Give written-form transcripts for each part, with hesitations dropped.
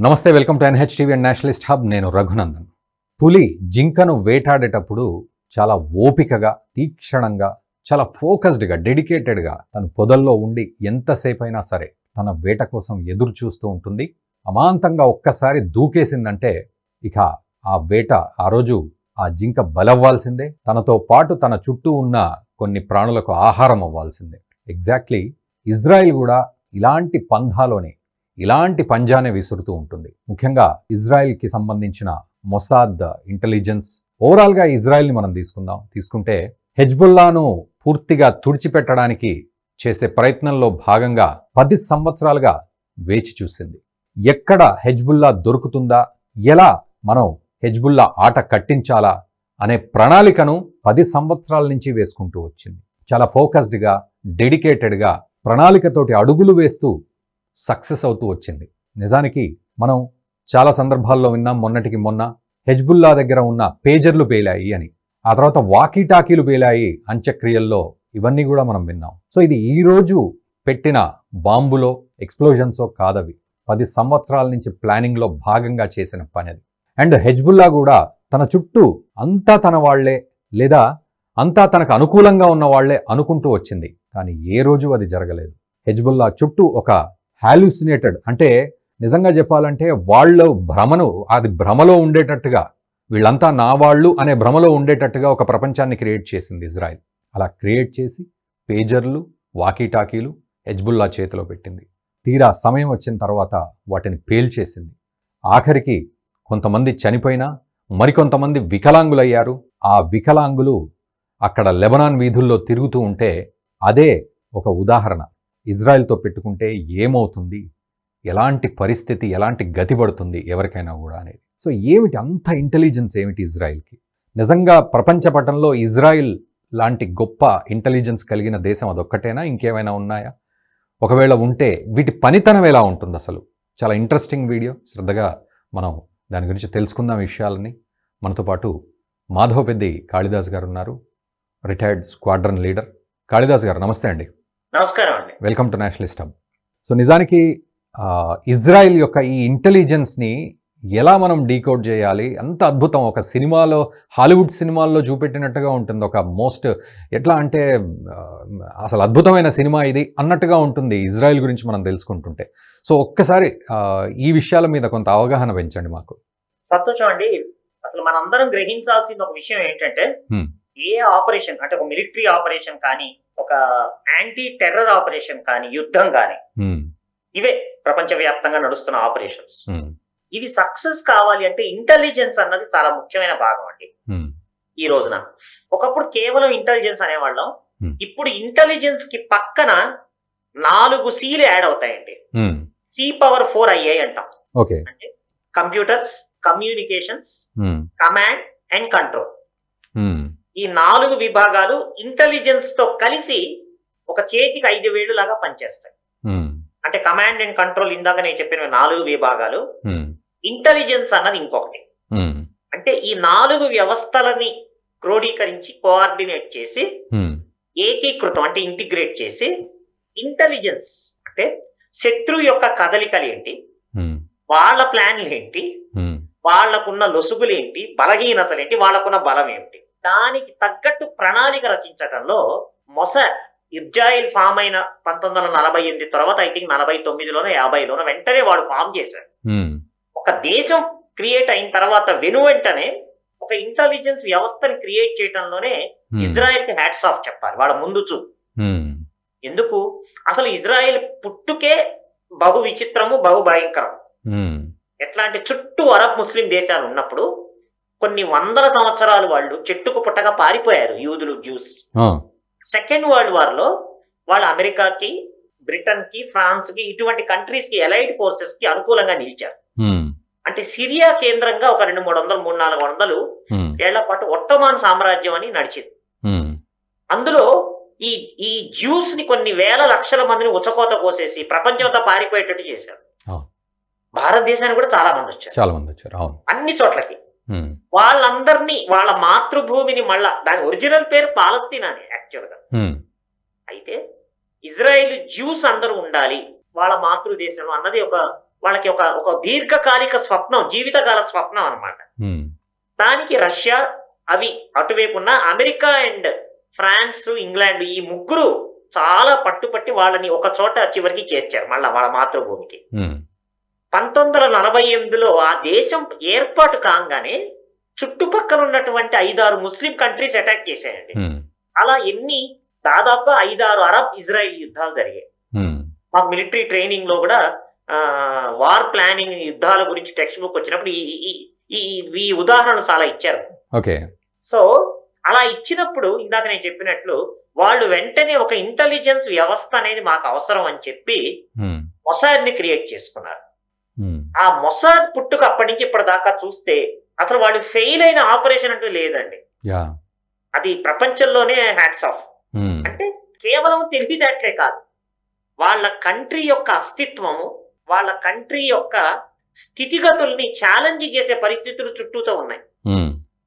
నమస్తే, welcome to NHTV and Nationalist hub. నేను రఘునందన్. పులి జింకను వేటాడేటప్పుడు చాలా ఓపికగా, తీక్షణంగా, చాలా ఫోకస్డ్గా, డెడికేటెడ్గా తను పొదల్లో ఉండి ఎంతసేపైనా సరే తన వేట కోసం ఎదురు చూస్తూ ఉంటుంది. అమాంతంగా ఒక్కసారి దూకేసిందంటే ఇక ఆ వేట ఆ రోజు ఆ జింక బలవ్వాల్సిందే, తనతో పాటు తన చుట్టూ ఉన్న కొన్ని ప్రాణులకు ఆహారం అవ్వాల్సిందే. ఎగ్జాక్ట్లీ ఇజ్రాయిల్ కూడా ఇలాంటి పంథాలోనే, ఇలాంటి పంజానే విసురుతూ ఉంటుంది. ముఖ్యంగా ఇజ్రాయెల్కి సంబంధించిన మొసాద్ ఇంటెలిజెన్స్, ఓవరాల్గా ఇజ్రాయెల్ని మనం తీసుకుంటే హెజ్బుల్లాను పూర్తిగా తుడిచిపెట్టడానికి చేసే ప్రయత్నంలో భాగంగా 10 సంవత్సరాలుగా వేచి చూసింది. ఎక్కడ హెజ్బుల్లా దొరుకుతుందా, ఎలా మనం హెజ్బుల్లా ఆట కట్టించాలా అనే ప్రణాళికను 10 సంవత్సరాల నుంచి వేసుకుంటూ వచ్చింది. చాలా ఫోకస్డ్గా, డెడికేటెడ్గా, ప్రణాళికతోటి అడుగులు వేస్తూ సక్సెస్ అవుతూ వచ్చింది. నిజానికి మనం చాలా సందర్భాల్లో విన్నాం, మొన్నటికి మొన్న హెజ్బుల్లా దగ్గర ఉన్న పేజర్లు పేలాయి అని, ఆ తర్వాత వాకీటాకీలు పేలాయి అంత్యక్రియల్లో, ఇవన్నీ కూడా మనం విన్నాం. సో ఇది ఈరోజు పెట్టిన బాంబులో ఎక్స్ప్లోజన్సో కాదవి, 10 సంవత్సరాల నుంచి ప్లానింగ్లో భాగంగా చేసిన పని అది. అండ్ హెజ్బుల్లా కూడా తన చుట్టూ అంతా తన వాళ్లే, లేదా అంతా తనకు అనుకూలంగా ఉన్న వాళ్లే అనుకుంటూ వచ్చింది. కానీ ఏ రోజు అది జరగలేదు. హెజ్బుల్లా చుట్టూ ఒక హాల్యూసినేటెడ్, అంటే నిజంగా చెప్పాలంటే వాళ్ళు భ్రమలో ఉండేటట్టుగా, వీళ్ళంతా నా వాళ్ళు అనే భ్రమలో ఉండేటట్టుగా ఒక ప్రపంచాన్ని క్రియేట్ చేసింది ఇజ్రాయెల్. అలా క్రియేట్ చేసి పేజర్లు, వాకీటాకీలు హెజ్బుల్లా చేతిలో పెట్టింది. తీరా సమయం వచ్చిన తర్వాత వాటిని పేల్చేసింది. ఆఖరికి కొంతమంది చనిపోయినా మరికొంతమంది వికలాంగులయ్యారు. ఆ వికలాంగులు అక్కడ లెబనాన్ వీధుల్లో తిరుగుతూ ఉంటే అదే ఒక ఉదాహరణ. ఇజ్రాయెల్తో పెట్టుకుంటే ఏమవుతుంది, ఎలాంటి పరిస్థితి, ఎలాంటి గతి పడుతుంది ఎవరికైనా కూడా అనేది. సో ఏమిటి అంత ఇంటెలిజెన్స్, ఏమిటి ఇజ్రాయెల్కి? నిజంగా ప్రపంచ పటంలో ఇజ్రాయెల్ లాంటి గొప్ప ఇంటెలిజెన్స్ కలిగిన దేశం అదొక్కటేనా, ఇంకేమైనా ఉన్నాయా? ఒకవేళ ఉంటే వీటి పనితనం ఎలా ఉంటుంది అసలు? చాలా ఇంట్రెస్టింగ్ వీడియో, శ్రద్ధగా మనం దాని గురించి తెలుసుకుందాం విషయాలని. మనతో పాటు మాధవపెద్ది కాళిదాస్ గారు ఉన్నారు, రిటైర్డ్ స్క్వాడ్రన్ లీడర్. కాళిదాస్ గారు నమస్తే అండి. నమస్కారం అండి. Welcome to Nationalist hub. So నిజానికి ఇజ్రాయెల్ యొక్క ఈ ఇంటెలిజెన్స్ని ఎలా మనం డీకోడ్ చేయాలి? అంత అద్భుతం, ఒక సినిమాలో, హాలీవుడ్ సినిమాల్లో చూపెట్టినట్టుగా ఉంటుంది. ఒక మోస్ట్ ఎట్లా అంటే అసలు అద్భుతమైన సినిమా ఇది అన్నట్టుగా ఉంటుంది ఇజ్రాయెల్ గురించి మనం తెలుసుకుంటుంటే. సో ఒక్కసారి ఈ విషయాల మీద కొంత అవగాహన పెంచండి మాకు. సంతోషం అండి. అసలు మనందరం గ్రహించాల్సిన ఒక విషయం ఏంటంటే, ఏ ఆపరేషన్ అంటే ఒక మిలిటరీ ఆపరేషన్ కానీ, ఒక యాంటీ టెర్రర్ ఆపరేషన్ కానీ, యుద్ధం కానీ, ఇవే ప్రపంచవ్యాప్తంగా నడుస్తున్న ఆపరేషన్స్. ఇవి సక్సెస్ కావాలి అంటే ఇంటెలిజెన్స్ అన్నది చాలా ముఖ్యమైన భాగం అండి. ఈ రోజున ఒకప్పుడు కేవలం ఇంటెలిజెన్స్ అనేవాళ్ళం, ఇప్పుడు ఇంటెలిజెన్స్ కి పక్కన 4 C'లు యాడ్ అవుతాయండి. C⁴ అయ్యాయి అంటాం. అంటే computers, communications, command and control. ఈ 4 విభాగాలు ఇంటెలిజెన్స్ తో కలిసి ఒక చేతికి 5 వేళ్లు లాగా పనిచేస్తాయి. అంటే కమాండ్ అండ్ కంట్రోల్ ఇందాక నేను చెప్పిన 4 విభాగాలు, ఇంటెలిజెన్స్ అన్నది ఇంకొకటి. అంటే ఈ 4 వ్యవస్థలని క్రోడీకరించి, కోఆర్డినేట్ చేసి, ఏకీకృతం అంటే ఇంటిగ్రేట్ చేసి, ఇంటెలిజెన్స్ అంటే శత్రువు యొక్క కదలికలు ఏంటి, వాళ్ళ ప్లాన్లు ఏంటి, వాళ్లకున్న లొసుగులేంటి, బలహీనతలేంటి, వాళ్లకున్న బలం ఏంటి, దానికి తగ్గట్టు ప్రణాళిక రచించడంలో మొసాద్, ఇజ్రాయెల్ ఫామ్ అయిన 1948 తర్వాత, ఐ థింక్ 49లోనో 50లోనో వెంటనే వాడు ఫామ్ చేశాడు. ఒక దేశం క్రియేట్ అయిన తర్వాత వెంటనే ఒక ఇంటెలిజెన్స్ వ్యవస్థని క్రియేట్ చేయడంలోనే ఇజ్రాయెల్ కి హ్యాట్స్ ఆఫ్ చెప్పాలి, వాళ్ళ ముందు చూపు. ఎందుకు? అసలు ఇజ్రాయెల్ పుట్టుకే బహు విచిత్రము, బహు భయంకరం. ఎట్లా అంటే చుట్టూ అరబ్ ముస్లిం దేశాలు ఉన్నప్పుడు కొన్ని వందల సంవత్సరాలు వాళ్ళు చెట్టుకు పుట్టగా పారిపోయారు యూదులు, జ్యూస్. సెకండ్ వరల్డ్ వార్ లో వాళ్ళు అమెరికాకి, బ్రిటన్ కి, ఫ్రాన్స్ కి, ఇటువంటి కంట్రీస్ కి, ఎలైడ్ ఫోర్సెస్ కి అనుకూలంగా నిలిచారు. అంటే సిరియా కేంద్రంగా ఒక 200, 300, 400 ఏళ్ల పాటు ఒట్టోమాన్ సామ్రాజ్యం అని నడిచింది. అందులో ఈ జ్యూస్ ని కొన్ని వేల లక్షల మందిని ఉచకోత కోసేసి ప్రపంచంతో పారిపోయేటట్టు చేశారు. భారతదేశానికి కూడా చాలా మంది వచ్చారు, అన్ని చోట్లకి. వాళ్ళందరినీ, వాళ్ళ మాతృభూమిని, మళ్ళా దాని ఒరిజినల్ పేరు పాలస్తీనానే యాక్చువల్ గా. అయితే ఇజ్రాయెల్ జ్యూస్ అందరూ ఉండాలి వాళ్ళ మాతృదేశంలో అన్నది వాళ్ళకి ఒక ఒక దీర్ఘకాలిక స్వప్నం, జీవితకాల స్వప్నం అన్నమాట. దానికి రష్యా అవి అటువైపు ఉన్న అమెరికా అండ్ ఫ్రాన్స్, ఇంగ్లాండ్ ఈ ముగ్గురు చాలా పట్టుపట్టి వాళ్ళని ఒక చోట చివరికి చేర్చారు మళ్ళా వాళ్ళ మాతృభూమికి. 1948లో ఆ దేశం ఏర్పాటు కాగానే చుట్టుపక్కల ఉన్నటువంటి 5-6 ముస్లిం కంట్రీస్ అటాక్ చేశాయండి. అలా దాదాపు 5-6 అరబ్ ఇజ్రాయిల్ యుద్ధాలు జరిగాయి. మాకు మిలిటరీ ట్రైనింగ్ లో కూడా వార్ ప్లానింగ్ యుద్ధాల గురించి టెక్స్ట్ బుక్ వచ్చినప్పుడు ఈ ఉదాహరణలు చాలా ఇచ్చారు. సో అలా ఇచ్చినప్పుడు ఇందాక నేను చెప్పినట్లు వాళ్ళు వెంటనే ఒక ఇంటెలిజెన్స్ వ్యవస్థ అనేది మాకు అవసరం అని చెప్పి మొసాద్ ని క్రియేట్ చేసుకున్నారు. ఆ మొసాద్ పుట్టుక అప్పటి నుంచి ఇప్పటిదాకా చూస్తే అసలు వాళ్ళు ఫెయిల్ అయిన ఆపరేషన్ అంటూ లేదండి. అది ప్రపంచంలోనే హ్యాట్స్ ఆఫ్. అంటే కేవలం తెలివితేటలే కాదు, వాళ్ళ కంట్రీ యొక్క అస్తిత్వము, వాళ్ళ కంట్రీ యొక్క స్థితిగతుల్ని ఛాలెంజ్ చేసే పరిస్థితులు చుట్టూతో ఉన్నాయి.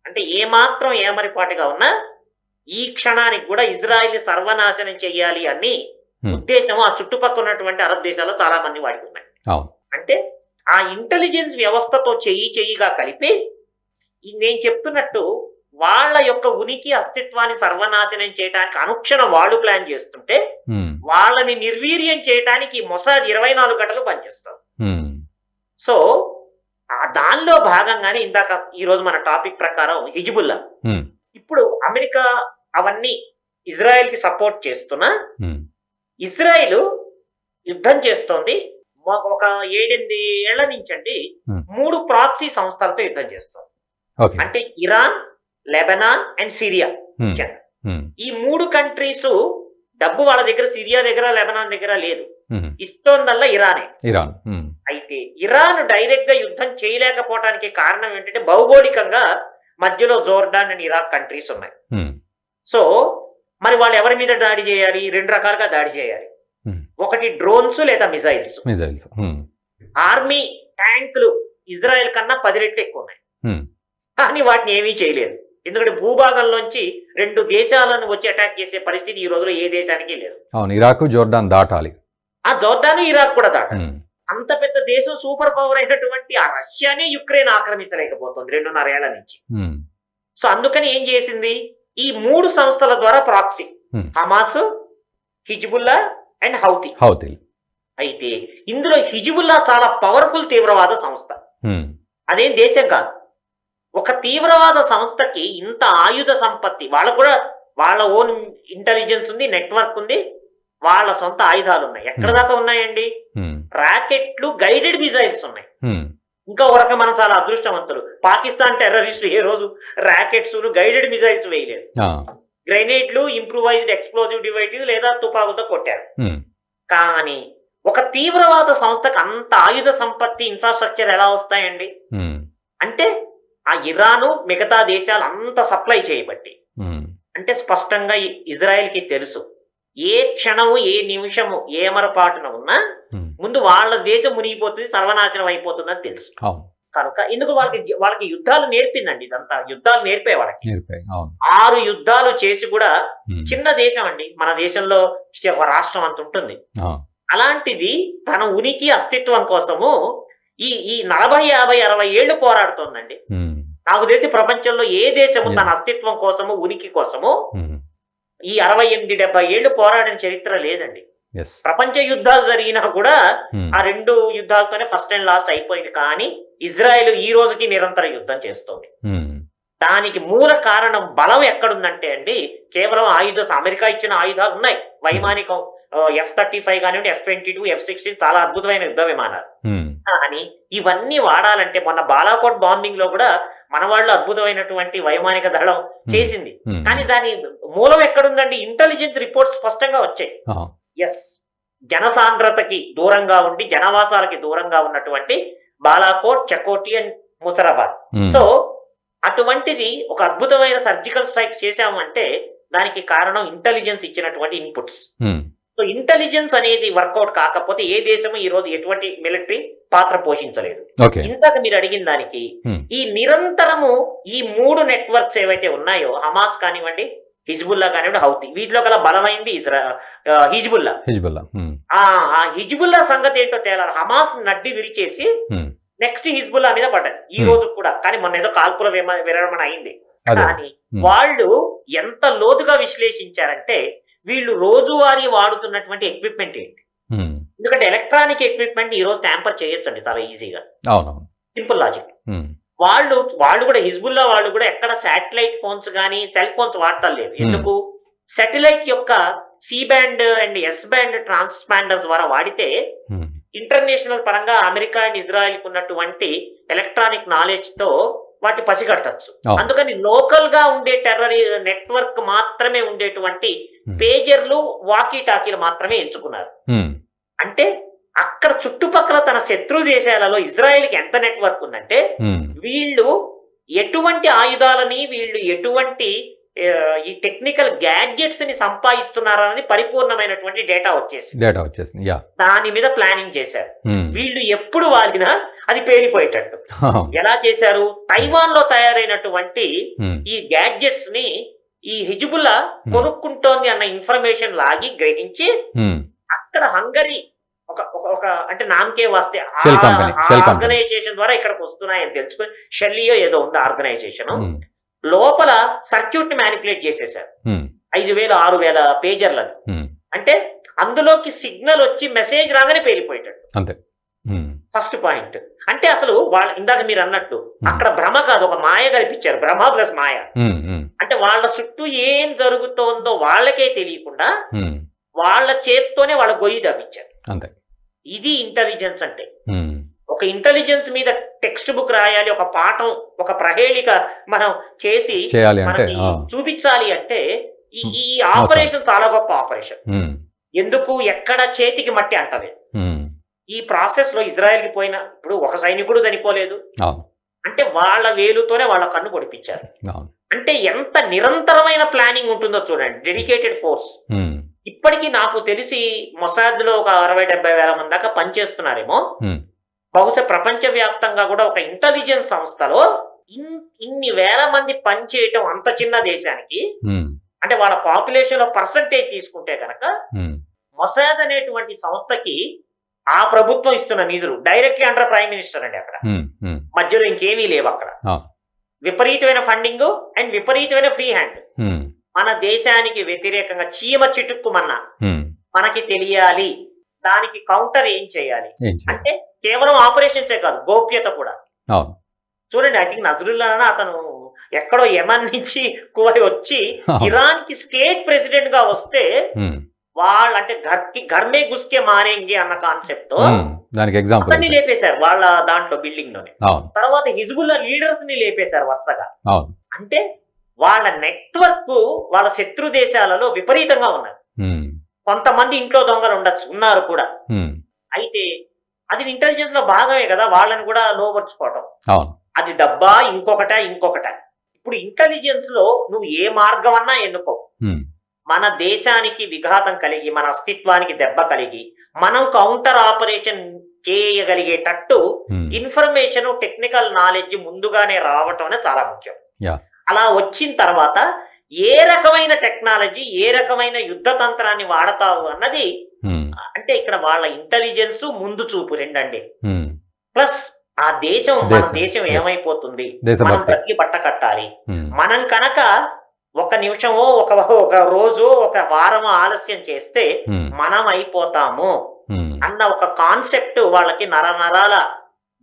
అంటే ఏమాత్రం ఏమరిపాటుగా ఉన్నా ఈ క్షణానికి కూడా ఇజ్రాయిల్ సర్వనాశనం చెయ్యాలి అని ఉద్దేశం ఆ చుట్టుపక్కల ఉన్నటువంటి అరబ్ దేశాల్లో చాలా మంది వాడికి ఉన్నాయి. అంటే ఆ ఇంటెలిజెన్స్ వ్యవస్థతో చెయ్యిగా కలిపి నేను చెప్తున్నట్టు వాళ్ళ యొక్క ఉనికి అస్తిత్వాన్ని సర్వనాశనం చేయడానికి అనుక్షణం వాళ్ళు ప్లాన్ చేస్తుంటే వాళ్ళని నిర్వీర్యం చేయడానికి మొసాద్ 24 గంటలు పనిచేస్తారు. సో దానిలో భాగంగానే ఇందాక ఈరోజు మన టాపిక్ ప్రకారం హిజ్బుల్లా, ఇప్పుడు అమెరికా అవన్నీ ఇజ్రాయెల్ కి సపోర్ట్ చేస్తున్నా ఇజ్రాయెల్ యుద్ధం చేస్తోంది. ఒక 7-8 ఏళ్ల నుంచి అండి 3 ప్రాక్సీ సంస్థలతో యుద్ధం చేస్తుంది. అంటే ఇరాన్, లెబనాన్ అండ్ సిరియా. ఈ 3 కంట్రీస్ డబ్బు వాళ్ళ దగ్గర, సిరియా దగ్గర, లెబనాన్ దగ్గర లేదు. ఇస్తోందల్లా ఇరానే. అయితే ఇరాన్ డైరెక్ట్ గా యుద్ధం చేయలేకపోవడానికి కారణం ఏంటంటే భౌగోళికంగా మధ్యలో జోర్డాన్ అండ్ ఇరాక్ కంట్రీస్ ఉన్నాయి. సో మరి వాళ్ళు ఎవరి మీద దాడి చేయాలి? 2 రకాలుగా దాడి చేయాలి. ఒకటి డ్రోన్స్ లేదా మిసైల్స్. ఆర్మీ ట్యాంకులు ఇజ్రాయెల్ కన్నా 10 రెట్లు ఎక్కువ ఉన్నాయి, కానీ వాటిని ఏమీ చేయలేదు. ఎందుకంటే భూభాగంలోంచి 2 దేశాలను వచ్చి అటాక్ చేసే పరిస్థితి ఈ రోజులో ఏ దేశానికి లేదు. ఇరాక్, జోర్డాన్ దాటాలి. ఆ జోర్డాన్, ఇరాక్ కూడా దాటాలి. అంత పెద్ద దేశం, సూపర్ పవర్ అయినటువంటి ఆ రష్యానే యుక్రెయిన్ ఆక్రమించలేకపోతుంది 2.5 ఏళ్ల నుంచి. సో అందుకని ఏం చేసింది, ఈ 3 సంస్థల ద్వారా proxy, Hamas, Hezbollah and Houthi. అయితే ఇందులో హిజ్బుల్లా చాలా పవర్ఫుల్ తీవ్రవాద సంస్థ, అదేం దేశం కాదు. ఒక తీవ్రవాద సంస్థకి ఇంత ఆయుధ సంపత్తి, వాళ్ళకు కూడా వాళ్ళ ఓన్ ఇంటెలిజెన్స్ ఉంది, నెట్వర్క్ ఉంది, వాళ్ళ సొంత ఆయుధాలు ఉన్నాయి. ఎక్కడ దాకా ఉన్నాయండి? రాకెట్లు, గైడెడ్ మిసైల్స్ ఉన్నాయి. ఇంకా ఒక రకం మనం చాలా అదృష్టవంతులు, పాకిస్తాన్ టెర్రరిస్టులు ఏ రోజు రాకెట్స్, గైడెడ్ మిసైల్స్ వేయలేదు. గ్రెనేడ్లు, ఇంప్రూవైజ్డ్ ఎక్స్ప్లోజివ్ డివైస్ లేదా తుపాకులతో కొట్టారు. కానీ ఒక తీవ్రవాద సంస్థకు అంత ఆయుధ సంపత్తి, ఇన్ఫ్రాస్ట్రక్చర్ ఎలా వస్తాయండి? అంటే ఆ ఇరాను, మిగతా దేశాలు అంత సప్లై చేయబట్టి. అంటే స్పష్టంగా ఇజ్రాయెల్ కి తెలుసు ఏ క్షణము, ఏ నిమిషము, ఏమరపాటున ఉన్నా ముందు వాళ్ళ దేశం మునిగిపోతుంది, సర్వనాశనం అయిపోతుందని తెలుసు. కనుక ఎందుకు వాళ్ళకి యుద్ధాలు నేర్పిందండి. ఇదంతా యుద్ధాలు నేర్పే వాళ్ళకి. 6 యుద్ధాలు చేసి కూడా, చిన్న దేశం అండి, మన దేశంలో ఒక రాష్ట్రం అంత ఉంటుంది. అలాంటిది తన ఉనికి అస్తిత్వం కోసము ఈ 40, 50, 60 ఏళ్లు పోరాడుతోందండి. నాకు తెలిసి ప్రపంచంలో ఏ దేశము తన అస్తిత్వం కోసము, ఉనికి కోసము ఈ 68, 70 ఏళ్లు పోరాడిన చరిత్ర లేదండి. ప్రపంచ యుద్ధాలు జరిగినా కూడా ఆ 2 యుద్ధాలతోనే ఫస్ట్ అండ్ లాస్ట్ అయిపోయింది. కానీ ఇజ్రాయెల్ ఈ రోజుకి నిరంతర యుద్ధం చేస్తోంది. దానికి మూల కారణం బలం ఎక్కడుందంటే అండి, కేవలం అమెరికా ఇచ్చిన ఆయుధాలు ఉన్నాయి. వైమానికం F-35 కానివ్వండి, F-22, F-16 చాలా అద్భుతమైన యుద్ధ విమానాలు. కానీ ఇవన్నీ వాడాలంటే మొన్న బాలాకోట్ బాంబింగ్ లో కూడా మన వాళ్ళు అద్భుతమైనటువంటి వైమానిక దళం చేసింది. కానీ దాని మూలం ఎక్కడుందండి? ఇంటెలిజెన్స్ రిపోర్ట్స్ స్పష్టంగా వచ్చాయి. ఎస్, జనసాంద్రతకి దూరంగా ఉండి, జనవాసాలకి దూరంగా ఉన్నటువంటి బాలాకోట్, చకోటి అండ్ ముసరాబాద్. సో అటువంటిది ఒక అద్భుతమైన సర్జికల్ స్ట్రైక్ చేశామంటే దానికి కారణం ఇంటెలిజెన్స్ ఇచ్చినటువంటి ఇన్పుట్స్. సో ఇంటెలిజెన్స్ అనేది వర్కౌట్ కాకపోతే ఏ దేశము ఈ రోజు ఎటువంటి మిలిటరీ పాత్ర పోషించలేదు. ఇంతకు మీరు అడిగిన దానికి ఈ నిరంతరము ఈ 3 నెట్వర్క్స్ ఏవైతే ఉన్నాయో, హమాస్ కానివ్వండి, హిజ్బుల్లా కానివ్వండి, హౌతీ, వీటిలో గల బలమైంది హిజ్బుల్లా. ఆ హిజ్బుల్లా సంగతి ఏంటో తేలాలి. హమాస్ నడ్డి విరిచేసి నెక్స్ట్ హిజ్బుల్లా మీద పడ్డది ఈ రోజు కూడా. కానీ మొన్న ఏదో కాల్పుల విరమణ అయింది. కానీ వాళ్ళు ఎంత లోతుగా విశ్లేషించారంటే వీళ్ళు రోజువారీ వాడుతున్నటువంటి ఎక్విప్మెంట్ ఏంటి, ఎందుకంటే ఎలక్ట్రానిక్ ఎక్విప్మెంట్ ఈ రోజు ట్యాంపర్ చేయొచ్చండి చాలా ఈజీగా, సింపుల్ లాజిక్. వాళ్ళు కూడా హిజ్బుల్లా వాళ్ళు కూడా ఎక్కడ శాటిలైట్ ఫోన్స్ కానీ సెల్ ఫోన్స్ వాడటం లేదు. ఎందుకు? శాటిలైట్ యొక్క C band and S band transponders ద్వారా వాడితే ఇంటర్నేషనల్ పరంగా అమెరికా అండ్ ఇజ్రాయెల్ ఉన్నటువంటి ఎలక్ట్రానిక్ నాలెడ్జ్ తో వాటి పసిగట్టచ్చు. అందుకని లోకల్ గా ఉండే టెర్రర్ నెట్వర్క్ మాత్రమే ఉండేటువంటి పేజర్లు వాకీ టాకీలు మాత్రమే ఎంచుకున్నారు. అంటే అక్కడ చుట్టుపక్కల తన శత్రు దేశాలలో ఇజ్రాయెల్కి ఎంత నెట్వర్క్ ఉందంటే వీళ్ళు ఎటువంటి ఆయుధాలని వీళ్ళు ఎటువంటి ఈ టెక్నికల్ గ్యాడ్జెట్స్ ని సంపాదిస్తున్నారనేది పరిపూర్ణమైనటువంటి డేటా వచ్చేసింది. దాని మీద ప్లానింగ్ చేశారు. వీళ్ళు ఎప్పుడు వాడినా అది పేలిపోయేటట్టు ఎలా చేశారు? తైవాన్ లో తయారైనటువంటి ఈ గ్యాడ్జెట్స్ ని ఈ హిజ్బుల్లా కొనుక్కుంటోంది అన్న ఇన్ఫర్మేషన్ లాగి గ్రహించి అక్కడ హంగరీ ఒక అంటే నామకే వస్తే ఆర్గనైజేషన్ ద్వారా ఇక్కడికి వస్తున్నాయని తెలుసుకొని షెల్లియో ఏదో ఉంది ఆర్గనైజేషన్ లోపల సర్క్యూట్ ని మ్యానిపులేట్ చేసేసారు 5,000-6,000 పేజర్లను. అంటే అందులోకి సిగ్నల్ వచ్చి మెసేజ్ రాగానే పేలిపోయేటట్టు. అంతే ఫస్ట్ పాయింట్. అంటే అసలు వాళ్ళ ఇందాక మీరు అన్నట్టు అక్కడ భ్రమ కాదు, ఒక మాయ కల్పించారు. భ్రమ ప్లస్ మాయ. అంటే వాళ్ళ చుట్టూ ఏం జరుగుతోందో వాళ్ళకే తెలియకుండా వాళ్ళ చేత్తోనే వాళ్ళ గొయ్యి దవ్వించారు. అంతే. ఇది ఇంటెలిజెన్స్ అంటే. ఒక ఇంటెలిజెన్స్ మీద టెక్స్ట్ బుక్ రాయాలి, ఒక పాఠం, ఒక ప్రహేళిక మనం చేసి చూపించాలి అంటే ఈ ఆపరేషన్ చాలా గొప్ప ఆపరేషన్. ఎందుకు? ఎక్కడ చేతికి మట్టి అంటది. ఈ ప్రాసెస్ లో ఇజ్రాయెల్ కి పోయిన ఇప్పుడు ఒక సైనికుడు చనిపోలేదు అంటే వాళ్ళ వేలుతోనే వాళ్ళ కన్ను పొడిపించారు. అంటే ఎంత నిరంతరమైన ప్లానింగ్ ఉంటుందో చూడండి. Dedicated force. ఇప్పటికీ నాకు తెలిసి మొసాద్ లో ఒక 60-70 వేల మంది దాకా పనిచేస్తున్నారేమో. బహుశా ప్రపంచ వ్యాప్తంగా కూడా ఒక ఇంటెలిజెన్స్ సంస్థలో ఇన్ని వేల మంది పనిచేయటం అంత చిన్న దేశానికి, అంటే వాళ్ళ పాపులేషన్ లో పర్సంటేజ్ తీసుకుంటే కనుక మొసాద్ అనేటువంటి సంస్థకి ఆ ప్రభుత్వం ఇస్తున్న నిధులు డైరెక్ట్లీ అండర్ ప్రైమ్ మినిస్టర్ అండి. అక్కడ మధ్యలో ఇంకేమీ లేవు. అక్కడ విపరీతమైన ఫండింగ్ అండ్ విపరీతమైన ఫ్రీ హ్యాండ్. మన దేశానికి వ్యతిరేకంగా చీమ చిటుక్కుమన్నా మనకి తెలియాలి, దానికి కౌంటర్ ఏం చేయాలి అంటే కేవలం ఆపరేషన్సే కాదు, గోప్యత కూడా. చూడండి, ఐ థింక్ నజరుల్లా అతను ఎక్కడో యమన్ నుంచి వచ్చి ఇరాన్ కి స్టేట్ ప్రెసిడెంట్ గా వస్తే వాళ్ళు అంటే ఘర్మే గుస్కే మారేంగి అన్న కాన్సెప్ట్ తో అతన్ని లేపేశారు వాళ్ళ దాంట్లో బిల్డింగ్ లోనే. తర్వాత హిజ్బుల్లా లీడర్స్ ని లేపేశారు వరుసగా. అంటే వాళ్ళ నెట్వర్క్ వాళ్ళ శత్రు దేశాలలో విపరీతంగా ఉన్నది. కొంతమంది ఇంట్లో దొంగలు ఉన్నారు కూడా. అయితే అది ఇంటెలిజెన్స్ లో భాగమే కదా, వాళ్ళని కూడా లోపరుచుకోవటం. అది డబ్బా ఇంకొకట. ఇప్పుడు ఇంటెలిజెన్స్ లో నువ్వు ఏ మార్గం అన్నా ఎన్నుకో, మన దేశానికి విఘాతం కలిగి మన అస్తిత్వానికి దెబ్బ కలిగి మనం కౌంటర్ ఆపరేషన్ చేయగలిగేటట్టు ఇన్ఫర్మేషన్ టెక్నికల్ నాలెడ్జ్ ముందుగానే రావటం అనేది చాలా ముఖ్యం. అలా వచ్చిన తర్వాత ఏ రకమైన టెక్నాలజీ ఏ రకమైన యుద్ధ తంత్రాన్ని వాడతావు అన్నది అంటే ఇక్కడ వాళ్ళ ఇంటెలిజెన్స్ ముందు చూపు రెండండి. ప్లస్ ఆ దేశం మన దేశం ఏమైపోతుంది, మనం ప్రతి బట్ట కట్టాలి. మనం కనుక ఒక నిమిషమో ఒక రోజు ఒక వారమో ఆలస్యం చేస్తే మనం అయిపోతాము అన్న ఒక కాన్సెప్ట్ వాళ్ళకి నరనరాల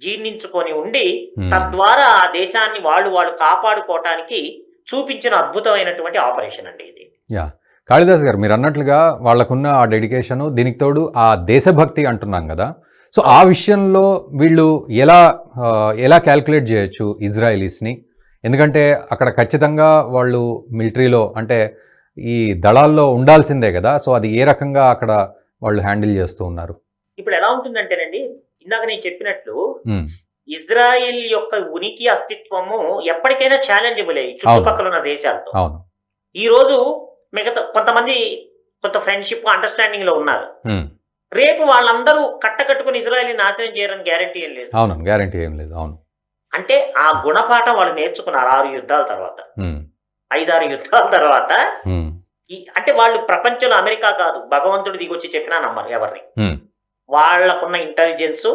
జీర్ణించుకొని ఉండి తద్వారా ఆ దేశాన్ని వాళ్ళు కాపాడుకోవటానికి చూపించిన అద్భుతమైనటువంటి ఆపరేషన్ అండి ఇది. కాళిదాస్ గారు మీరు అన్నట్లుగా వాళ్ళకున్న ఆ డెడికేషన్, దీనికి తోడు ఆ దేశభక్తి అంటున్నాం కదా, సో ఆ విషయంలో వీళ్ళు ఎలా క్యాల్కులేట్ చేయొచ్చు ఇజ్రాయలీస్ని? ఎందుకంటే అక్కడ ఖచ్చితంగా వాళ్ళు మిలిటరీలో అంటే ఈ దళాల్లో ఉండాల్సిందే కదా, సో అది ఏ రకంగా అక్కడ వాళ్ళు హ్యాండిల్ చేస్తూ ఉన్నారు? ఇప్పుడు ఎలా ఉంటుందంటేనండి, ఇందాక నేను చెప్పినట్లు ఇజ్రాయిల్ యొక్క ఉనికి అస్తిత్వము ఎప్పటికైనా ఛాలెంజబుల్ అయ్యి చుట్టుపక్కల ఉన్న దేశాలతో. ఈ రోజు మిగతా కొంత ఫ్రెండ్షిప్ అండర్స్టాండింగ్ లో ఉన్నారు. రేపు వాళ్ళందరూ కట్టుకుని ఇజ్రాయిల్ నాశనం చేయరని గ్యారంటీ ఏం లేదు. అవును, గ్యారంటీ ఏం లేదు. అవును, అంటే ఆ గుణపాఠం వాళ్ళు నేర్చుకున్నారు 6 యుద్ధాల తర్వాత, 5-6 యుద్ధాల తర్వాత అంటే వాళ్ళు ప్రపంచంలో అమెరికా కాదు, భగవంతుడు దిగొచ్చి చెప్పినా నమ్మరు ఎవరిని. ఉమ్, వాళ్ళకున్న ఇంటెలిజెన్స్,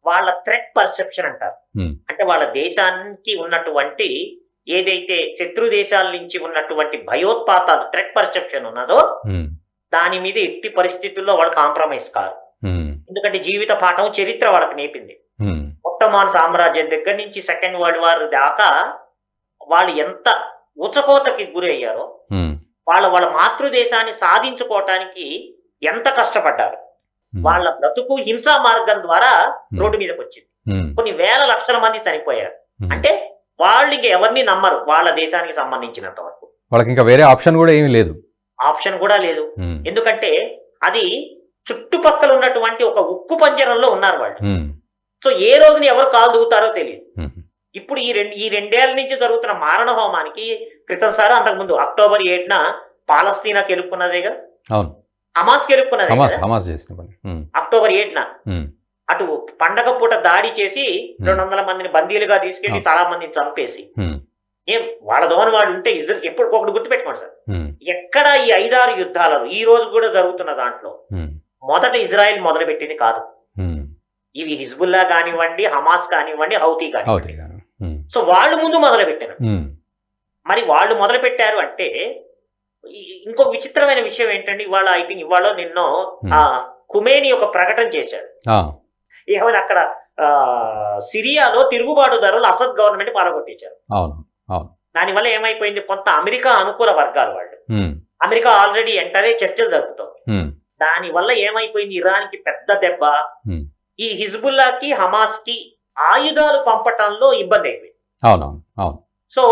వాళ్ళ థ్రెట్ పర్సెప్షన్ అంటారు. ఉమ్, అంటే వాళ్ళ దేశానికి ఉన్నటువంటి ఏదైతే శత్రు దేశాల నుంచి ఉన్నటువంటి భయోత్పాతాలు థ్రెట్ పర్సెప్షన్ ఉన్నదో ఉమ్, దాని మీద ఎట్టి పరిస్థితుల్లో వాళ్ళు కాంప్రమైజ్ కారు. ఉమ్, ఎందుకంటే జీవిత పాఠం చరిత్ర వాళ్ళకి నేర్పింది. ఉమ్, ఒట్టమాన్ సామ్రాజ్యం దగ్గర నుంచి సెకండ్ వరల్డ్ వార్ దాకా వాళ్ళు ఎంత ఉచకోతకి గురయ్యారో, ఉమ్, వాళ్ళ మాతృదేశాన్ని సాధించుకోవటానికి ఎంత కష్టపడ్డారు. వాళ్ళ బ్రతుకు హింసా మార్గం ద్వారా రోడ్డు మీదకి వచ్చింది. ఉమ్, కొన్ని వేల లక్షల మంది చనిపోయారు. ఉమ్. అంటే వాళ్ళు ఇంక ఎవరిని నమ్మరు వాళ్ళ దేశానికి సంబంధించినంత వరకు. వాళ్ళకి ఇంకా వేరే ఆప్షన్ కూడా ఏమీ లేదు. ఆప్షన్ కూడా లేదు. ఉమ్, ఎందుకంటే అది చుట్టుపక్కల ఉన్నటువంటి ఒక ఉక్కు పంజరంలో ఉన్నారు వాళ్ళు. ఉమ్, సో ఏ రోజున ఎవరు కాలు దూతారో తెలియదు. ఉమ్, ఇప్పుడు ఈ రెండేళ్ల నుంచి జరుగుతున్న మారణ హోమానికి క్రితం సారి అంతకుముందు అక్టోబర్ 7న పాలస్తీనా గెలుపుకున్నదేగా, అవును, హమాస్ గెలుపుకున్నదే హమాస్ కదా. హమాస్ చేసిన పని. ఉమ్, అక్టోబర్ 7న ఉమ్, అటు పండగ పూట దాడి చేసి 200 మందిని బందీలుగా తీసుకెళ్లి చాలా మందిని చంపేసి, ఉమ్, ఏం వాళ్ళ దోని వాడు ఉంటే ఎప్పటికొకటి గుర్తుపెట్టుకోండి సార్, ఉమ్, ఎక్కడ ఈ 5-6 యుద్ధాలలో ఈ రోజు కూడా జరుగుతున్న దాంట్లో ఉమ్, మొదట ఇజ్రాయెల్ మొదలు పెట్టింది కాదు. ఉమ్, ఇవి హిజ్బుల్లా కానివ్వండి, హమాస్ కానివ్వండి, హౌతీ కానివ్వండి. అవుతాయి కానీ. ఉమ్, సో వాళ్ళు ముందు మొదలు పెట్టారు. ఉమ్, మరి వాళ్ళు మొదలు పెట్టారు అంటే ఇంకొక విచిత్రమైన విషయం ఏంటంటే, ఇవాళ ఐ థింక్ ఇవాళ నిన్నో ఖుమేని ఒక ప్రకటన చేశాడు. ఆ, ఏమైనా అక్కడ సిరియాలో తిరుగుబాటుదారులు అసద్ గవర్నమెంట్ పారగొట్టించారు. అవును, అవును. దానివల్ల ఏమైపోయింది, కొంత అమెరికా అనుకూల వర్గాలు వాళ్ళు, ఉమ్, అమెరికా ఆల్రెడీ ఎంటరే చర్చలు జరుపుతోంది. ఉమ్, దానివల్ల ఏమైపోయింది, ఇరాన్కి పెద్ద దెబ్బ. ఉమ్, ఈ హిజ్బుల్లాకి హమాస్కి ఆయుధాలు పంపటంలో ఇబ్బంది అయిపోయింది. అవునవును, అవును, సో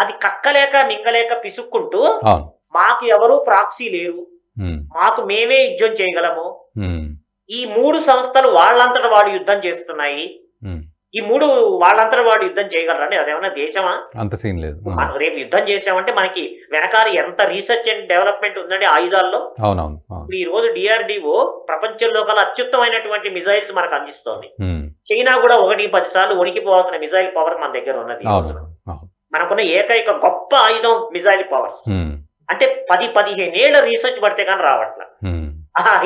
అది కక్కలేక మింగలేక పిసుక్కుంటూ, అవును. మాకు ఎవరు ప్రాక్సీ లేరు, ఉమ్, మాకు మేమే యుద్ధం చేయగలము, ఉమ్, ఈ 3 సంస్థలు వాళ్ళంతట వాడు యుద్ధం చేస్తున్నాయి, ఉమ్, ఈ 3 వాళ్ళంతట వాడు యుద్ధం చేయగలరండి, అదేమన్నా దేశమా? అంత సీన్ లేదు. మనం రేపు యుద్ధం చేసామంటే మనకి వెనకాల ఎంత రీసెర్చ్ అండ్ డెవలప్మెంట్ ఉందండి ఆయుధాల్లో. అవునవును, అవును. ఇప్పుడు ఈ రోజు డిఆర్డిఓ ప్రపంచంలో కల అత్యుత్తమైనటువంటి మిజైల్స్ మనకు అందిస్తోంది. ఉమ్, చైనా కూడా 1-10 సార్లు వణికిపోవాల్సిన మిజైల్ పవర్ మన దగ్గర ఉన్నది. ఈ రోజున అవును, అవును. మనకున్న ఏకైక గొప్ప ఆయుధం మిజైల్ పవర్స్. ఉమ్, అంటే 10-15 ఏళ్ల రీసెర్చ్ పడితే కానీ రావట్ల. ఉమ్,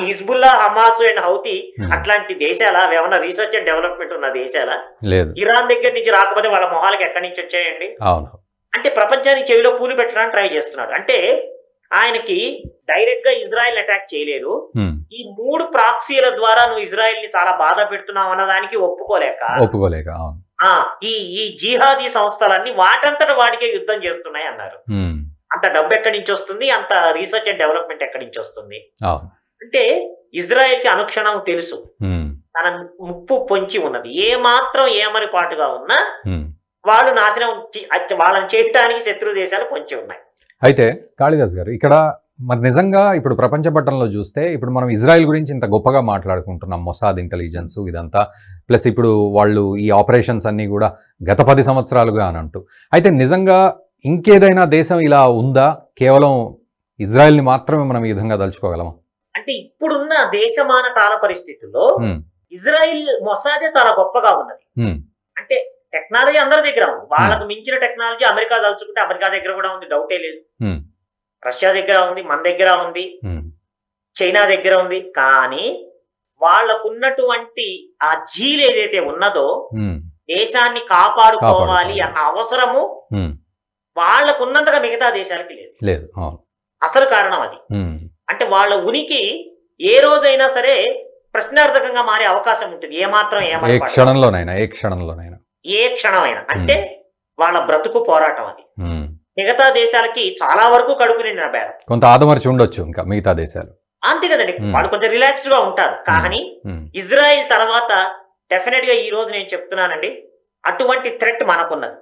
హిజ్బుల్లా, హమాస్ అండ్ హౌతీ ఉమ్, అట్లాంటి దేశాల ఏమన్నా రీసెర్చ్ అండ్ డెవలప్మెంట్ ఉన్న దేశాల? లేదు. ఇరాన్ దగ్గర నుంచి రాకపోతే వాళ్ళ మొహాలకి ఎక్కడి నుంచి వచ్చాయండి? అవును. అంటే ప్రపంచానికి చెవిలో పూలు పెట్టడానికి ట్రై చేస్తున్నాడు. అంటే ఆయనకి డైరెక్ట్ గా ఇజ్రాయెల్ అటాక్ చేయలేరు, ఉమ్, ఈ 3 ప్రాక్సీల ద్వారా నువ్వు ఇజ్రాయెల్ ని చాలా బాధ పెడుతున్నావు అన్నదానికి ఒప్పుకోలేక అవును. ఈ జిహాదీ సంస్థలన్నీ వాటంతట వాటికే యుద్ధం చేస్తున్నాయి అన్నారు. ఉమ్, అంత డబ్బు ఎక్కడి నుంచి వస్తుంది, అంత రీసెర్చ్ అండ్ డెవలప్మెంట్ ఎక్కడి నుంచి వస్తుంది? అవును. అంటే ఇజ్రాయెల్ కి అనుక్షణం తెలుసు ఉమ్, తన ముప్పు పొంచి ఉన్నది. ఏ మాత్రం ఏమరిపాటుగా ఉన్నా ఉమ్. వాళ్ళు నాశనం వాళ్ళని చేయడానికి శత్రు దేశాలు పొంచి ఉన్నాయి. అయితే కాళిదాస్ గారు, ఇక్కడ మరి నిజంగా ఇప్పుడు ప్రపంచ పట్టణంలో చూస్తే ఇప్పుడు మనం ఇజ్రాయెల్ గురించి ఇంత గొప్పగా మాట్లాడుకుంటున్నాం, మొసాద్ ఇంటెలిజెన్స్ ఇదంతా, ప్లస్ ఇప్పుడు వాళ్ళు ఈ ఆపరేషన్స్ అన్నీ కూడా గత 10 సంవత్సరాలుగా అని అంటూ, అయితే నిజంగా ఇంకేదైనా దేశం ఇలా ఉందా? కేవలం ఇజ్రాయెల్ని మాత్రమే మనం ఈ విధంగా తలుచుకోగలమా? అంటే ఇప్పుడున్న దేశమాన కాల పరిస్థితుల్లో ఉమ్, ఇజ్రాయిల్ మొసాదే చాలా గొప్పగా ఉన్నది. ఉమ్, అంటే టెక్నాలజీ అందరి దగ్గర ఉంది, వాళ్ళకు మించిన టెక్నాలజీ అమెరికా తలుచుకుంటే అమెరికా దగ్గర కూడా ఉంది, డౌటే లేదు. ఉమ్, రష్యా దగ్గర ఉంది, మన దగ్గర ఉంది, ఉమ్, చైనా దగ్గర ఉంది. కానీ వాళ్ళకున్నటువంటి ఆ జీల్ ఏదైతే ఉన్నదో, ఉమ్, దేశాన్ని కాపాడుకోవాలి అన్న అవసరము ఉమ్, వాళ్ళకున్నంతగా మిగతా దేశాలకి లేదు. లేదు. అవును. అసలు కారణం అది. ఉమ్, అంటే వాళ్ళ ఉనికి ఏ రోజైనా సరే ప్రశ్నార్థకంగా మారే అవకాశం ఉంటుంది, ఏమాత్రం ఏ క్షణంలోనైనా, ఏ క్షణంలోనైనా, ఏ క్షణమైనా. అంటే వాళ్ళ బ్రతుకు పోరాటం అది. ఉమ్, మిగతా దేశాలకి చాలా వరకు కడుపు నిండిన బేరం, కొంత ఆదమర్చి ఉండొచ్చు ఇంకా మిగతా దేశాలు, అంతే కదండి. వాళ్ళు కొంచెం రిలాక్స్డ్ గా ఉంటారు. కానీ ఇజ్రాయిల్ తర్వాత డెఫినెట్ గా ఈ రోజు నేను చెప్తున్నానండి, అటువంటి థ్రెట్ మనకున్నది.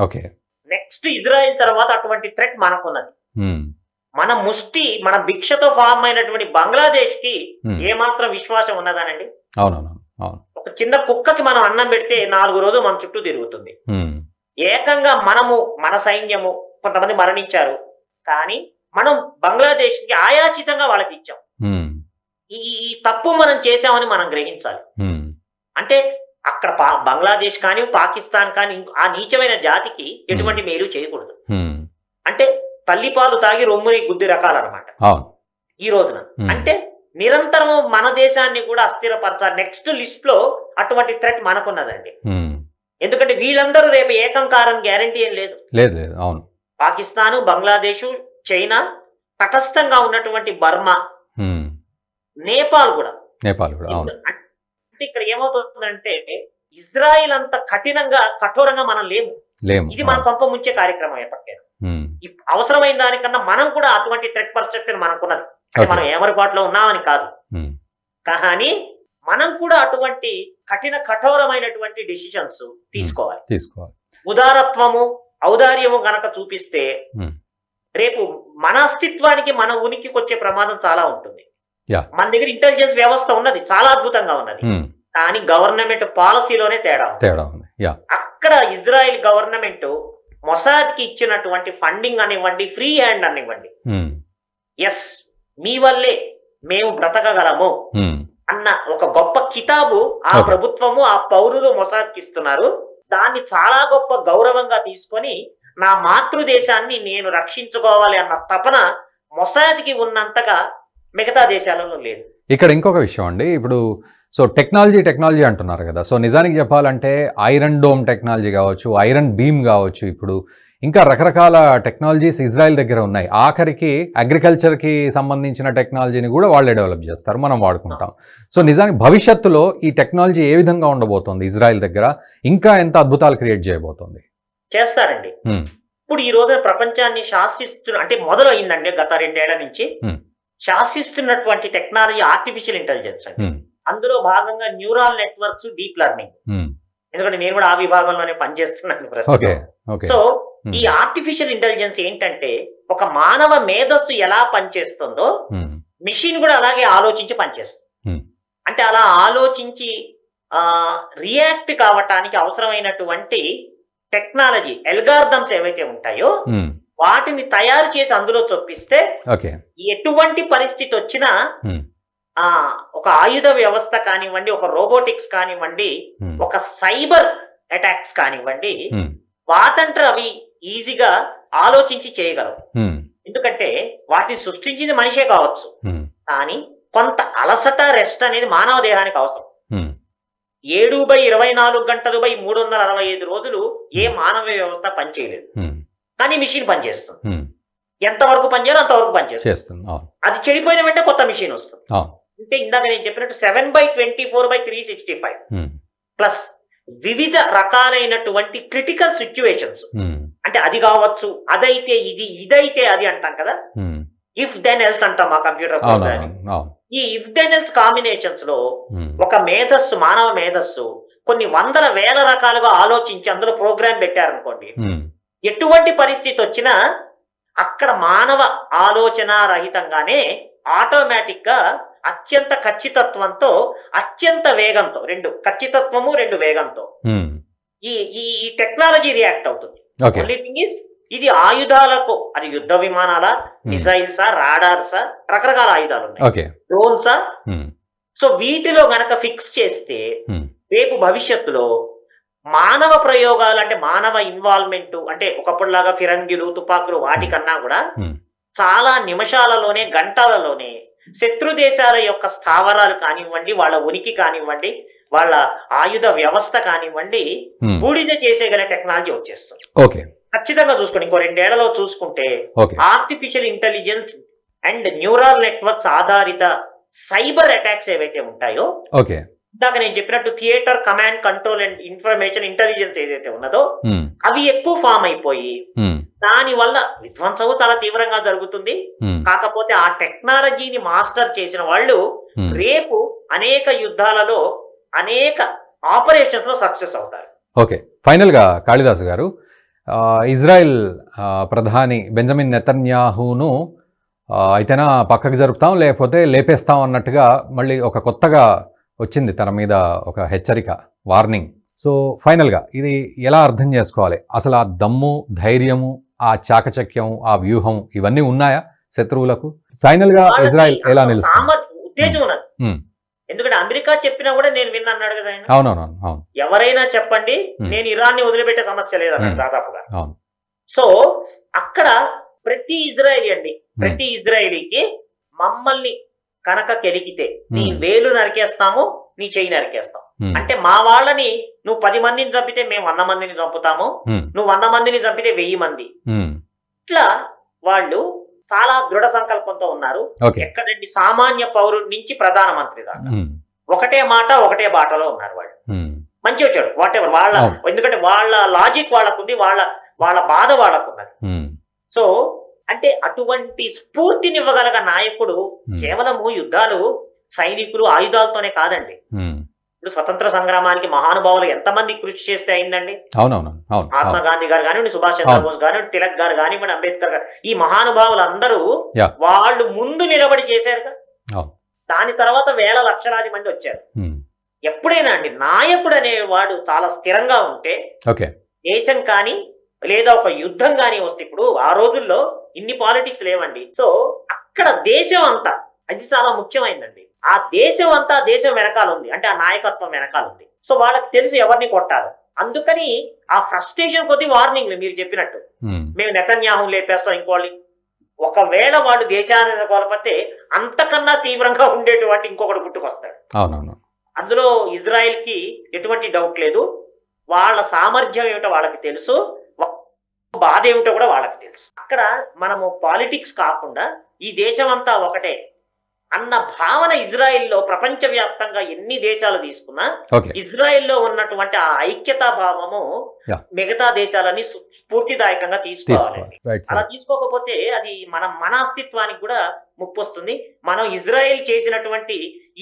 ఓకే. నెక్స్ట్ ఇజ్రాయిల్ తర్వాత అటువంటి థ్రెట్ మనకున్నది. ఉమ్, మన ముష్టి, మన భిక్షతో ఫామ్ అయినటువంటి బంగ్లాదేశ్ కి ఏమాత్రం విశ్వాసం ఉన్నదానండి? అవునవును, అవును. ఒక చిన్న కుక్కకి మనం అన్నం పెడితే 4 రోజులు మన చుట్టూ తిరుగుతుంది. ఏకంగా మనము, మన సైన్యము, కొంతమంది మరణించారు, కానీ మనం బంగ్లాదేశ్ కి ఆయాచితంగా వాళ్ళకి ఇచ్చాం. ఈ తప్పు మనం చేసామని మనం గ్రహించాలి. అంటే అక్కడ బంగ్లాదేశ్ కానీ పాకిస్తాన్ కానీ ఆ నీచమైన జాతికి ఎటువంటి మేలు చేయకూడదు. అంటే తల్లిపాలు తాగి రొమ్ముని గుద్ది రకాలన్నమాట అవును. ఈ రోజున. అంటే నిరంతరం మన దేశాన్ని కూడా అస్థిరపరచాలి. నెక్స్ట్ లిస్ట్ లో అటువంటి థ్రెట్ మనకున్నదండి. ఎందుకంటే వీళ్ళందరూ రేపు ఏకం కారని గ్యారంటీ ఏం లేదు. లేదు లేదు. అవును. పాకిస్తాను, బంగ్లాదేశ్, చైనా, తటస్థంగా ఉన్నటువంటి బర్మా, నేపాల్ కూడా. అవును. అంటే ఇక్కడ ఏమవుతుందంటే ఇజ్రాయిల్ అంత కఠోరంగా మనం లేము. ఇది మన కొంప ముంచే కార్యక్రమం ఎప్పటికైనా. అవసరమైన దానికన్నా మనం కూడా అటువంటి థ్రెట్ పర్సెప్షన్ మనకున్నది. అంటే మనం ఏమరిపాట్లో ఉన్నామని కాదు, కానీ మనం కూడా అటువంటి కఠోరమైనటువంటి డెసిషన్స్ తీసుకోవాలి. ఉదారత్వము, ఔదార్యము గనక చూపిస్తే రేపు మన అస్తిత్వానికి, మన ఉనికికి వచ్చే ప్రమాదం చాలా ఉంటుంది. మన దగ్గర ఇంటెలిజెన్స్ వ్యవస్థ ఉన్నది, చాలా అద్భుతంగా ఉన్నది, కానీ గవర్నమెంట్ పాలసీలోనే తేడా ఉంది. అక్కడ ఇజ్రాయెల్ గవర్నమెంట్ మొసాద్ కి ఇచ్చినటువంటి ఫండింగ్ అనివ్వండి, ఫ్రీ హ్యాండ్ అనివ్వండి, ఎస్ మీ వల్లే మేము బ్రతకగలము అన్న ఒక గొప్ప కితాబు ఆ ప్రభుత్వము, ఆ పౌరులు మొసాద్ కి ఇస్తున్నారు. దాన్ని చాలా గొప్ప గౌరవంగా తీసుకొని నా మాతృదేశాన్ని నేను రక్షించుకోవాలి అన్న తపన మొసాద్కి ఉన్నంతగా మిగతా దేశాలలో లేదు. ఇక్కడ ఇంకొక విషయం అండి, ఇప్పుడు సో టెక్నాలజీ అంటున్నారు కదా, సో నిజానికి చెప్పాలంటే ఐరన్ డోమ్ టెక్నాలజీ కావచ్చు, ఐరన్ బీమ్ కావచ్చు, ఇప్పుడు ఇంకా రకరకాల టెక్నాలజీస్ ఇజ్రాయెల్ దగ్గర ఉన్నాయి. ఆఖరికి అగ్రికల్చర్కి సంబంధించిన టెక్నాలజీని కూడా వాళ్ళే డెవలప్ చేస్తారు, మనం వాడుకుంటాం. సో నిజానికి భవిష్యత్తులో ఈ టెక్నాలజీ ఏ విధంగా ఉండబోతోంది ఇజ్రాయెల్ దగ్గర, ఇంకా ఎంత అద్భుతాలు క్రియేట్ చేయబోతోంది? చేస్తారండి. ఇప్పుడు ఈ రోజున ప్రపంచాన్ని శాసిస్తున్న, అంటే మొదలు అయిందండి గత 2 ఏళ్ల నుంచి శాసిస్తున్నటువంటి టెక్నాలజీ ఆర్టిఫిషియల్ ఇంటెలిజెన్స్ అండి. అందులో భాగంగా న్యూరల్ నెట్వర్క్స్, డీప్ లెర్నింగ్. ఎందుకంటే నేను కూడా ఆ విభాగంలోనే పనిచేస్తున్నాను ప్రస్తుతం. సో ఈ ఆర్టిఫిషియల్ ఇంటెలిజెన్స్ ఏంటంటే ఒక మానవ మేధస్సు ఎలా పనిచేస్తుందో మిషన్ కూడా అలాగే ఆలోచించి పనిచేస్తుంది. అంటే అలా ఆలోచించి రియాక్ట్ కావటానికి అవసరమైనటువంటి టెక్నాలజీ అల్గారిథమ్స్ ఏవైతే ఉంటాయో వాటిని తయారు చేసి అందులో చొప్పిస్తే ఎటువంటి పరిస్థితి వచ్చినా ఒక ఆయుధ వ్యవస్థ కానివ్వండి, ఒక రోబోటిక్స్ కానివ్వండి, ఒక సైబర్ అటాక్స్ కానివ్వండి, వాటంటే అవి ఈజీగా ఆలోచించి చేయగలవు. ఎందుకంటే వాటిని సృష్టించింది మనిషే కావచ్చు, కానీ కొంత అలసట, రెస్ట్ అనేది మానవ దేహానికి అవసరం. 7/24 గంటలు 365 రోజులు ఏ మానవ వ్యవస్థ పనిచేయలేదు, కానీ మిషన్ పనిచేస్తుంది. ఎంతవరకు పనిచేయాలో అంతవరకు పనిచేస్తుంది. అది చెడిపోయిన వెంటనే కొత్త మిషన్ వస్తుంది. అంటే ఇందాక నేను చెప్పినట్టు 7/24/365 ప్లస్ వివిధ రకాలైనటువంటి క్రిటికల్ సిచ్యువేషన్స్. అంటే అది కావచ్చు, అదైతే ఇది, ఇదైతే అది అంటాం కదా, ఇఫ్ దెన్ ఎల్స్ అంటాం ఆ కంప్యూటర్ ప్రోగ్రామింగ్. ఈ ఇఫ్ దెన్ ఎల్స్ కాంబినేషన్స్ లో ఒక మేధస్సు, మానవ మేధస్సు కొన్ని వందల వేల రకాలుగా ఆలోచించి అందులో ప్రోగ్రామ్ పెట్టారనుకోండి, ఎటువంటి పరిస్థితి వచ్చినా అక్కడ మానవ ఆలోచన రహితంగానే ఆటోమేటిక్ గా అత్యంత ఖచ్చితత్వంతో, అత్యంత వేగంతో, 2 ఖచ్చితత్వము 2 వేగంతో ఈ టెక్నాలజీ రియాక్ట్ అవుతుంది. ఓన్లీ థింగ్ ఇస్ ఇది ఆయుధాలకు, అది యుద్ధ విమానాలా, మిసైల్సా, రాడార్సా, రకరకాల ఆయుధాలు ఉన్నాయి, డ్రోన్సా. సో వీటిలో గనక ఫిక్స్ చేస్తే రేపు భవిష్యత్తులో మానవ ప్రయోగాలు, అంటే మానవ ఇన్వాల్వ్మెంట్, అంటే ఒకప్పుడులాగా ఫిరంగిలు, తుపాకులు వాటికన్నా కూడా చాలా నిమిషాలలోనే, గంటలలోనే శత్రు దేశాల యొక్క స్థావరాలు కానివ్వండి, వాళ్ళ ఉనికి కానివ్వండి, వాళ్ళ ఆయుధ వ్యవస్థ కానివ్వండి, బూడిద చేసేగల టెక్నాలజీ వచ్చేస్తుంది. ఖచ్చితంగా చూసుకోండి, ఇంకో 2 ఏళ్లలో చూసుకుంటే artificial intelligence and neural networks ఆధారిత సైబర్ అటాక్స్ ఏవైతే ఉంటాయో, ఇందాక నేను చెప్పినట్టు theatre, command, control and information intelligence ఏదైతే ఉన్నదో అవి ఎక్కువ ఫామ్ అయిపోయి దాని వల్ల విధ్వంసము చాలా తీవ్రంగా జరుగుతుంది. కాకపోతే ఆ టెక్నాలజీని మాస్టర్ చేసిన వాళ్ళు రేపు అనేక యుద్ధాలలో, అనేక ఆపరేషన్స్ లో సక్సెస్ అవుతారు. ఓకే, ఫైనల్ గా కాళిదాసు గారు, ఇజ్రాయెల్ ప్రధాని బెంజమిన్ నెతన్యాహును అయితేనా పక్కకు జరుపుతాం లేకపోతే లేపేస్తాం అన్నట్టుగా మళ్ళీ ఒక కొత్తగా వచ్చింది తన మీద ఒక హెచ్చరిక, వార్నింగ్. సో ఫైనల్గా ఇది ఎలా అర్థం చేసుకోవాలి? అసలు ఆ దమ్ము, ధైర్యము, ఆ చాకచక్యం, ఆ వ్యూహం ఇవన్నీ ఉన్నాయా శత్రువులకు? ఫైనల్గా ఇజ్రాయెల్ ఎలా నిలుస్తుంది? ఉత్తేజం ఉన్నది. ఎందుకంటే అమెరికా చెప్పినా కూడా నేను విన్నా అన్నాడు కదా ఆయన. అవునవును. ఎవరైనా చెప్పండి, నేను ఇరాన్ని వదిలిపెట్టే సమస్య లేదన్నాడు దాదాపుగా. సో అక్కడ ప్రతి ఇజ్రాయేలీ అండి, ప్రతి ఇజ్రాయేలీకి మమ్మల్ని కనుక కెలికితే నీ వేలు నరికేస్తాము, నీ చెయ్యి నరికేస్తాం. అంటే మా వాళ్ళని నువ్వు 10 మందిని చంపితే మేము 100 మందిని చంపుతాము, నువ్వు 100 మందిని చంపితే 1000 మంది. ఇట్లా వాళ్ళు చాలా దృఢ సంకల్పంతో ఉన్నారు. ఎక్కడండి సామాన్య పౌరుడి నుంచి ప్రధానమంత్రి దాకా ఒకటే మాట ఒకటే బాటలో ఉన్నారు వాళ్ళు. మంచి వచ్చాడు వాట్ ఎవర్ వాళ్ళ, ఎందుకంటే వాళ్ళ లాజిక్ వాళ్ళకుంది, వాళ్ళ బాధ వాళ్ళకున్నది. సో అంటే అటువంటి స్ఫూర్తినివ్వగలగ నాయకుడు కేవలము యుద్ధాలు సైనికులు ఆయుధాలతోనే కాదండి. ఇప్పుడు స్వతంత్ర సంగ్రామానికి మహానుభావులు ఎంతమంది కృషి చేస్తే అయిందండి. మహాత్మా గాంధీ గారు కానివ్వండి, సుభాష్ చంద్రబోస్ కానివ్వండి, తిలక్ గారు కానివ్వండి, అంబేద్కర్ గారు, ఈ మహానుభావులు అందరూ వాళ్ళు ముందు నిలబడి చేశారుగా. దాని తర్వాత వేల లక్షలాది మంది వచ్చారు. ఎప్పుడైనా అండి నాయకుడు అనేవాడు చాలా స్థిరంగా ఉంటే దేశం కానీ లేదా ఒక యుద్ధం కానీ వస్తే, ఇప్పుడు ఆ రోజుల్లో ఇన్ని పాలిటిక్స్ లేవండి. సో అక్కడ దేశం అంతా, అది చాలా ముఖ్యమైనదండి, ఆ దేశం అంతా దేశం వెనకాల ఉంది, అంటే ఆ నాయకత్వం వెనకాల ఉంది. సో వాళ్ళకి తెలుసు ఎవరిని కొట్టాలి. అందుకని ఆ ఫ్రస్ట్రేషన్ కొద్ది వార్నింగ్ మీరు చెప్పినట్టు, మేము నెతన్యాహు లేపేస్తాం ఇంకోళ్ళని, ఒకవేళ వాళ్ళు దేశాన్ని కోల్పోతే అంతకన్నా తీవ్రంగా ఉండేటువంటి ఇంకొకటి పుట్టుకొస్తాడు. అందులో ఇజ్రాయెల్ కి ఎటువంటి డౌట్ లేదు. వాళ్ళ సామర్థ్యం ఏమిటో వాళ్ళకి తెలుసు, బాధ ఏమిటో కూడా వాళ్ళకి తెలుసు. అక్కడ మనము పాలిటిక్స్ కాకుండా ఈ దేశం అంతా ఒకటే అన్న భావన ఇజ్రాయెల్లో ప్రపంచవ్యాప్తంగా ఎన్ని దేశాలు తీసుకున్నా ఇజ్రాయెల్లో ఉన్నటువంటి ఆ ఐక్యతా భావము మిగతా దేశాలని స్ఫూర్తిదాయకంగా తీసుకోవాలండి. అలా తీసుకోకపోతే అది మన అస్తిత్వానికి కూడా ముప్పు వస్తుంది. మనం ఇజ్రాయెల్ చేసినటువంటి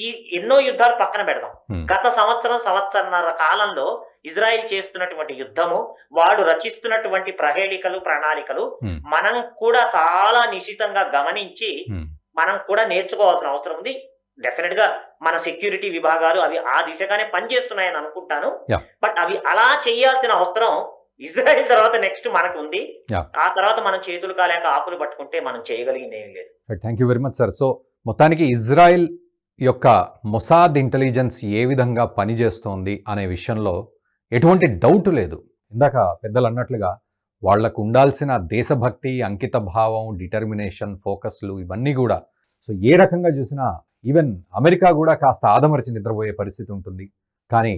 ఈ ఎన్నో యుద్ధాలు పక్కన పెడదాం. గత సంవత్సరన్నర కాలంలో ఇజ్రాయెల్ చేస్తున్నటువంటి యుద్ధము, వాడు రచిస్తున్నటువంటి ప్రహేళికలు, ప్రణాళికలు మనం కూడా చాలా నిశితంగా గమనించి మనం కూడా నేర్చుకోవాల్సిన అవసరం ఉంది. డెఫినెట్ గా మన సెక్యూరిటీ విభాగాలు అవి ఆ దిశగానే పనిచేస్తున్నాయని అనుకుంటాను. బట్ అవి అలా చేయాల్సిన అవసరం ఇజ్రాయెల్ తర్వాత నెక్స్ట్ మనకు ఉంది. ఆ తర్వాత మనం చేతులు కాలేక ఆకులు పట్టుకుంటే మనం చేయగలిగింది ఏం లేదు. Thank you very much sir. So మొత్తానికి ఇజ్రాయెల్ యొక్క మొసాద్ ఇంటెలిజెన్స్ ఏ విధంగా పనిచేస్తోంది అనే విషయంలో ఎటువంటి డౌట్ లేదు. ఇందాక పెద్దలు అన్నట్లుగా వాళ్లకు ఉండాల్సిన దేశభక్తి, అంకిత భావం, డిటర్మినేషన్, ఫోకస్లు ఇవన్నీ కూడా, సో ఏ రకంగా చూసినా ఈవెన్ అమెరికా కూడా కాస్త ఆదమరిచి నిద్రపోయే పరిస్థితి ఉంటుంది. కానీ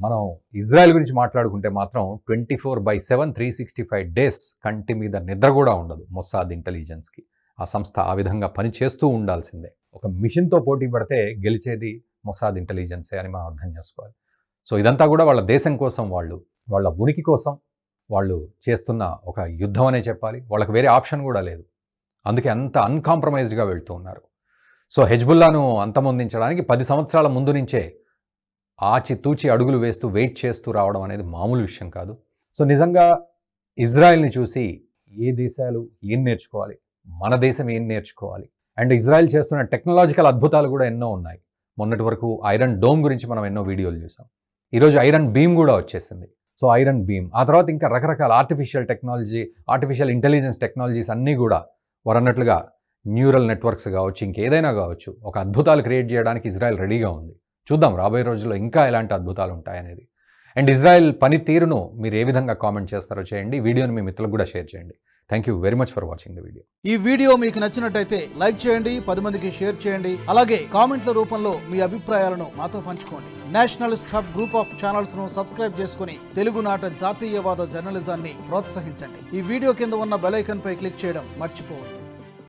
మనం ఇజ్రాయెల్ గురించి మాట్లాడుకుంటే మాత్రం 24/7 365 days కంటి మీద నిద్ర కూడా ఉండదు మొసాద్ ఇంటెలిజెన్స్కి. ఆ సంస్థ ఆ విధంగా పని చేస్తూ ఉండాల్సిందే. ఒక మిషన్తో పోటీ పడితే గెలిచేది మొసాద్ ఇంటెలిజెన్సే అని మనం అర్థం చేసుకోవాలి. సో ఇదంతా కూడా వాళ్ళ దేశం కోసం, వాళ్ళ ఉనికి కోసం వాళ్ళు చేస్తున్న ఒక యుద్ధం అనే చెప్పాలి. వాళ్ళకి వేరే ఆప్షన్ కూడా లేదు. అందుకే అంత అన్కాంప్రమైజ్డ్గా వెళ్తూ ఉన్నారు. సో హెజ్బుల్లాను అంతమొందించడానికి 10 సంవత్సరాల ముందు నుంచే ఆచితూచి అడుగులు వేస్తూ వెయిట్ చేస్తూ రావడం అనేది మామూలు విషయం కాదు. సో నిజంగా ఇజ్రాయెల్ని చూసి ఏ దేశాలు ఏం నేర్చుకోవాలి, మన దేశం ఏం నేర్చుకోవాలి, అండ్ ఇజ్రాయెల్ చేస్తున్న టెక్నాలజికల్ అద్భుతాలు కూడా ఎన్నో ఉన్నాయి. మొన్నటి వరకు ఐరన్ డోమ్ గురించి మనం ఎన్నో వీడియోలు చూసాం. ఈరోజు ఐరన్ బీమ్ కూడా వచ్చేసింది. సో ఐరన్ బీమ్, ఆ తర్వాత ఇంకా రకరకాల ఆర్టిఫిషియల్ ఇంటెలిజెన్స్ టెక్నాలజీస్ అన్నీ కూడా వారన్నట్లుగా న్యూరల్ నెట్వర్క్స్ కావచ్చు, ఇంకేదైనా కావచ్చు, ఒక అద్భుతాలు క్రియేట్ చేయడానికి ఇజ్రాయెల్ రెడీగా ఉంది. చూద్దాం రాబోయే రోజుల్లో ఇంకా ఎలాంటి అద్భుతాలు ఉంటాయనేది. అండ్ ఇజ్రాయెల్ పనితీరును మీరు ఏ విధంగా కామెంట్ చేస్తారో చేయండి. వీడియోని మీ మిత్రులకు కూడా షేర్ చేయండి. Thank you very much for watching the video. ఈ వీడియో మీకు నచ్చినట్టయితే లైక్ చేయండి, 10 మందికి షేర్ చేయండి. అలాగే కామెంట్ల రూపంలో మీ అభిప్రాయాలను మాతో పంచుకోండి. Nationalist hub group of channels ను సబ్స్క్రైబ్ చేసుకుని తెలుగునాట జాతీయవాద జర్నలిజాన్ని ప్రోత్సహించండి. ఈ వీడియో కింద ఉన్న బెల్ ఐకాన్ పై క్లిక్ చేయడం మర్చిపోవద్దు.